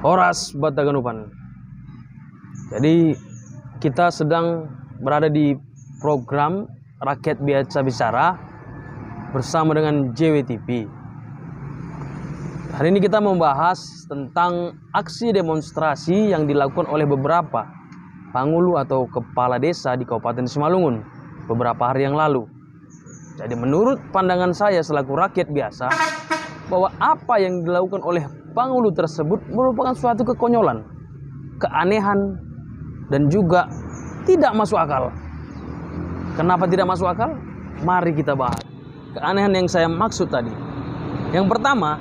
Horas Bataganupan. Jadi kita sedang berada di program Rakyat Biasa Bicara bersama dengan JWTV. Hari ini kita membahas tentang aksi demonstrasi yang dilakukan oleh beberapa pangulu atau kepala desa di Kabupaten Simalungun beberapa hari yang lalu. Jadi menurut pandangan saya selaku rakyat biasa, bahwa apa yang dilakukan oleh pangulu tersebut merupakan suatu kekonyolan, keanehan, dan juga tidak masuk akal. Kenapa tidak masuk akal? Mari kita bahas keanehan yang saya maksud tadi. Yang pertama,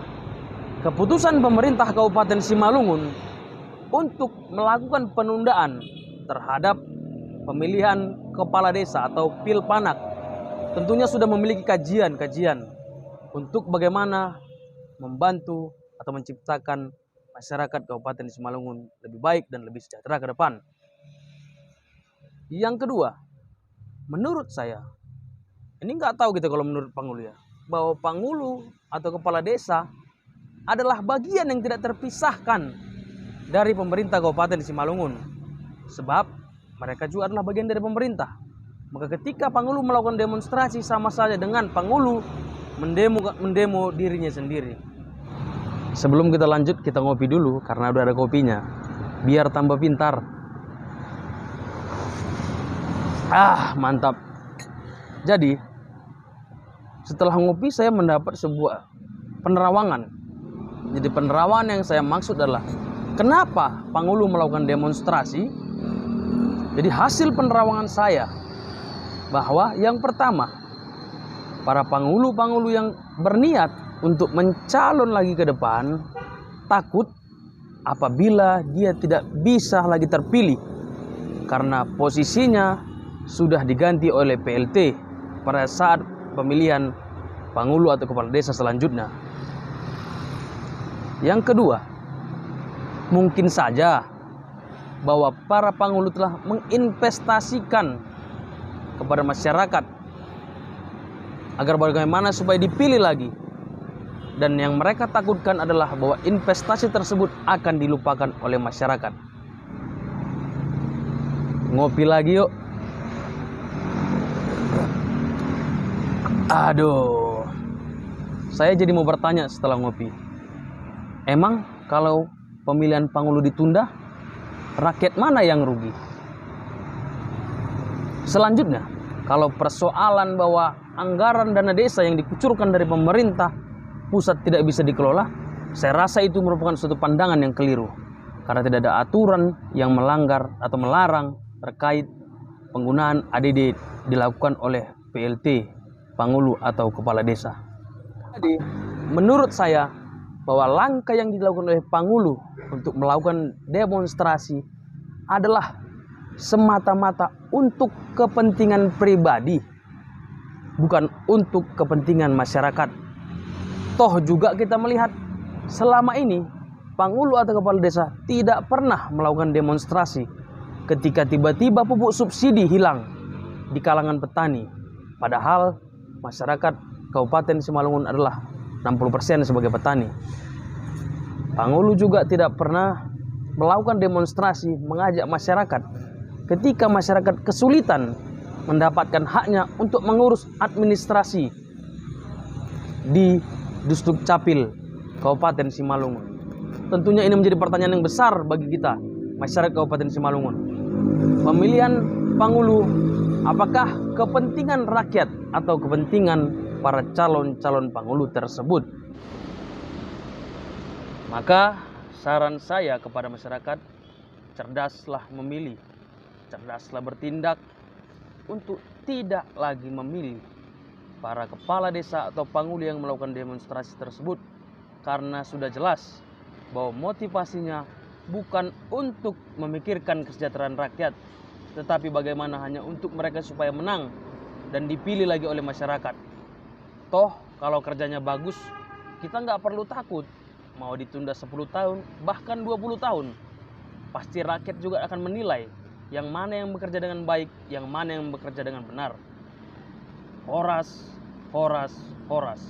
keputusan pemerintah Kabupaten Simalungun untuk melakukan penundaan terhadap pemilihan kepala desa atau Pilpanak tentunya sudah memiliki kajian untuk bagaimana membantu atau menciptakan masyarakat Kabupaten Simalungun lebih baik dan lebih sejahtera ke depan. Yang kedua, menurut saya, ini nggak tahu gitu kalau menurut pangulu ya, bahwa pangulu atau kepala desa adalah bagian yang tidak terpisahkan dari pemerintah Kabupaten Simalungun. Sebab mereka juga adalah bagian dari pemerintah. Maka ketika pangulu melakukan demonstrasi sama saja dengan pangulu mendemo dirinya sendiri. Sebelum kita lanjut, kita ngopi dulu karena udah ada kopinya, biar tambah pintar. Mantap. Jadi setelah ngopi saya mendapat sebuah penerawangan. Jadi penerawangan yang saya maksud adalah kenapa pangulu melakukan demonstrasi. Jadi hasil penerawangan saya bahwa yang pertama, para pangulu-pangulu yang berniat untuk mencalon lagi ke depan takut apabila dia tidak bisa lagi terpilih karena posisinya sudah diganti oleh PLT pada saat pemilihan pangulu atau kepala desa selanjutnya. Yang kedua, mungkin saja bahwa para pangulu telah menginvestasikan kepada masyarakat agar bagaimana supaya dipilih lagi. Dan yang mereka takutkan adalah bahwa investasi tersebut akan dilupakan oleh masyarakat. Ngopi lagi yuk. Aduh. Saya jadi mau bertanya setelah ngopi. Emang kalau pemilihan pangulu ditunda, rakyat mana yang rugi? Selanjutnya, kalau persoalan bahwa anggaran dana desa yang dikucurkan dari pemerintah pusat tidak bisa dikelola, saya rasa itu merupakan suatu pandangan yang keliru. Karena tidak ada aturan yang melanggar atau melarang terkait penggunaan ADD dilakukan oleh PLT, pangulu atau kepala desa. Jadi, menurut saya bahwa langkah yang dilakukan oleh pangulu untuk melakukan demonstrasi adalah semata-mata untuk kepentingan pribadi, bukan untuk kepentingan masyarakat. Toh juga kita melihat selama ini pangulu atau kepala desa tidak pernah melakukan demonstrasi ketika tiba-tiba pupuk subsidi hilang di kalangan petani. Padahal masyarakat Kabupaten Simalungun adalah 60% sebagai petani. Pangulu juga tidak pernah melakukan demonstrasi mengajak masyarakat ketika masyarakat kesulitan mendapatkan haknya untuk mengurus administrasi di Dusduk Capil Kabupaten Simalungun. Tentunya ini menjadi pertanyaan yang besar bagi kita masyarakat Kabupaten Simalungun. Pemilihan pangulu, apakah kepentingan rakyat atau kepentingan para calon-calon pangulu tersebut? Maka saran saya kepada masyarakat, cerdaslah memilih, cerdaslah bertindak untuk tidak lagi memilih para kepala desa atau pangulu yang melakukan demonstrasi tersebut, karena sudah jelas bahwa motivasinya bukan untuk memikirkan kesejahteraan rakyat, tetapi bagaimana hanya untuk mereka supaya menang dan dipilih lagi oleh masyarakat. Toh kalau kerjanya bagus, kita nggak perlu takut mau ditunda 10 tahun bahkan 20 tahun. Pasti rakyat juga akan menilai yang mana yang bekerja dengan baik, yang mana yang bekerja dengan benar. Horas, horas, horas.